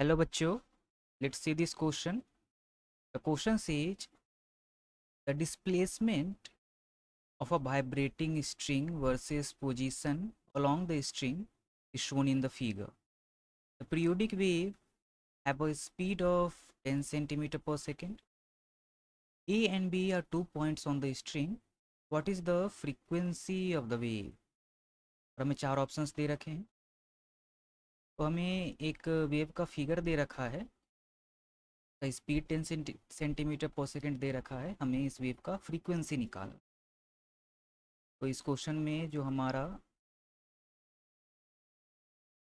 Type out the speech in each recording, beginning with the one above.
Hello bachcho, let's see this question. The question says the displacement of a vibrating string versus position along the string is shown in the figure. The periodic wave have a speed of 10 centimeter per second. A and B are 2 points on the string. What is the frequency of the wave? और हमें चार options दे रखे हैं। तो हमें एक wave का figure दे रखा है, का स्पीड 10 सेंटीमीटर पर सेकेंड दे रखा है, हमें इस वेव का फ्रीक्वेंसी निकालना। तो इस क्वेश्चन में जो हमारा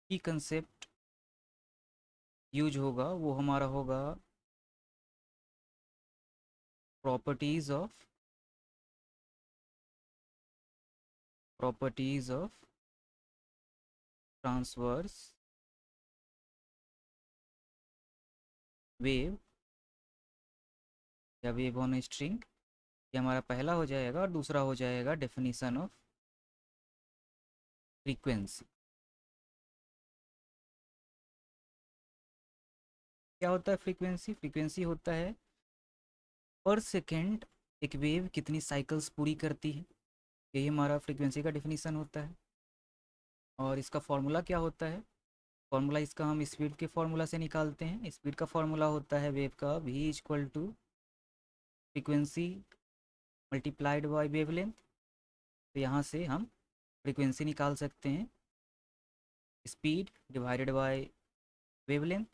की कंसेप्ट यूज होगा वो हमारा होगा प्रॉपर्टीज ऑफ ट्रांसवर्स वेव या वेव ऑन स्ट्रिंग। ये हमारा पहला हो जाएगा और दूसरा हो जाएगा डेफिनेशन ऑफ फ्रीक्वेंसी। क्या होता है फ्रीक्वेंसी? फ्रीक्वेंसी होता है पर सेकेंड एक वेव कितनी साइकिल्स पूरी करती है, यही हमारा फ्रीक्वेंसी का डेफिनेशन होता है। और इसका फॉर्मूला क्या होता है? फॉर्मूला इसका हम स्पीड के फॉर्मूला से निकालते हैं। स्पीड का फॉर्मूला होता है वेव का v equal to frequency multiplied by wavelength. तो यहाँ से हम फ्रीक्वेंसी निकाल सकते हैं, स्पीड डिवाइडेड बाय वेवलेंथ।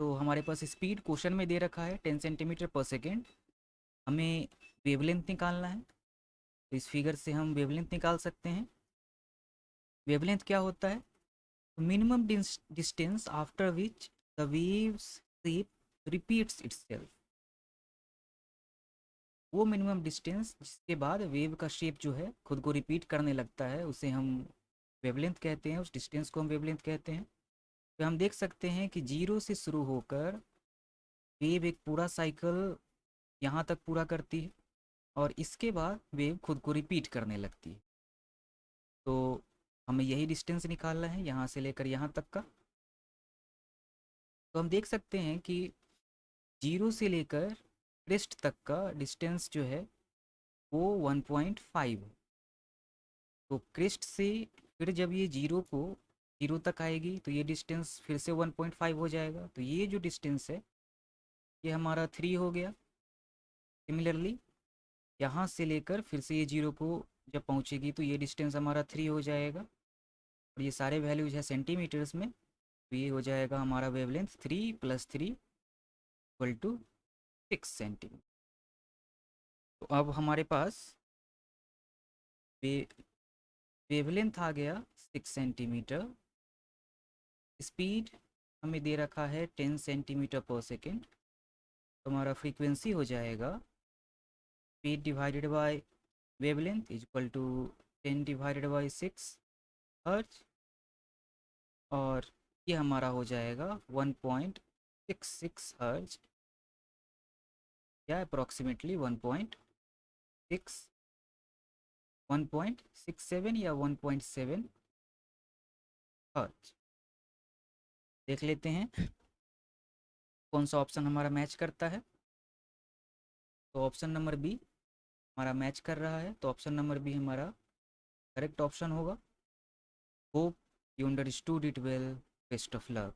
तो हमारे पास स्पीड क्वेश्चन में दे रखा है 10 सेंटीमीटर पर सेकेंड, हमें वेवलेंथ निकालना है। तो इस फिगर से हम वेवलेंथ निकाल सकते हैं। वेवलेंथ क्या होता है? Minimum distance after which the waves shape repeats itself. वो मिनिमम डिस्टेंस जिसके बाद वेव का शेप जो है खुद को रिपीट करने लगता है उसे हम वेवलेंथ कहते हैं, उस डिस्टेंस को हम वेवलेंथ कहते हैं। तो हम देख सकते हैं कि जीरो से शुरू होकर वेव एक पूरा साइकिल यहाँ तक पूरा करती है और इसके बाद वेव खुद को रिपीट करने लगती है। तो हमें यही डिस्टेंस निकालना है यहाँ से लेकर यहाँ तक का। तो हम देख सकते हैं कि जीरो से लेकर क्रेस्ट तक का डिस्टेंस जो है वो 1.5 है। तो क्रेस्ट से फिर जब ये जीरो तक आएगी तो ये डिस्टेंस फिर से 1.5 हो जाएगा। तो ये जो डिस्टेंस है ये हमारा 3 हो गया। सिमिलरली यहाँ से लेकर फिर से ये जीरो को जब पहुँचेगी तो ये डिस्टेंस हमारा 3 हो जाएगा। और ये सारे वैल्यूज है सेंटीमीटर्स में, तो ये हो जाएगा हमारा वेवलेंथ 3 + 3 इक्वल टू 6 सेंटीमीटर। तो अब हमारे पास वे वेवलेंथ आ गया 6 सेंटीमीटर, स्पीड हमें दे रखा है 10 सेंटीमीटर पर सेकेंड। तो हमारा फ्रीक्वेंसी हो जाएगा speed divided by wavelength equal to 10 divided by 6 hertz. और ये हमारा हो जाएगा 1.66 हर्ट्ज या अप्रॉक्सीमेटली 1.67 या 1.7 हर्ट्ज। देख लेते हैं कौन सा ऑप्शन हमारा मैच करता है। तो ऑप्शन नंबर बी हमारा मैच कर रहा है, तो ऑप्शन नंबर बी हमारा करेक्ट ऑप्शन होगा। Hope you understood it well. Best of luck.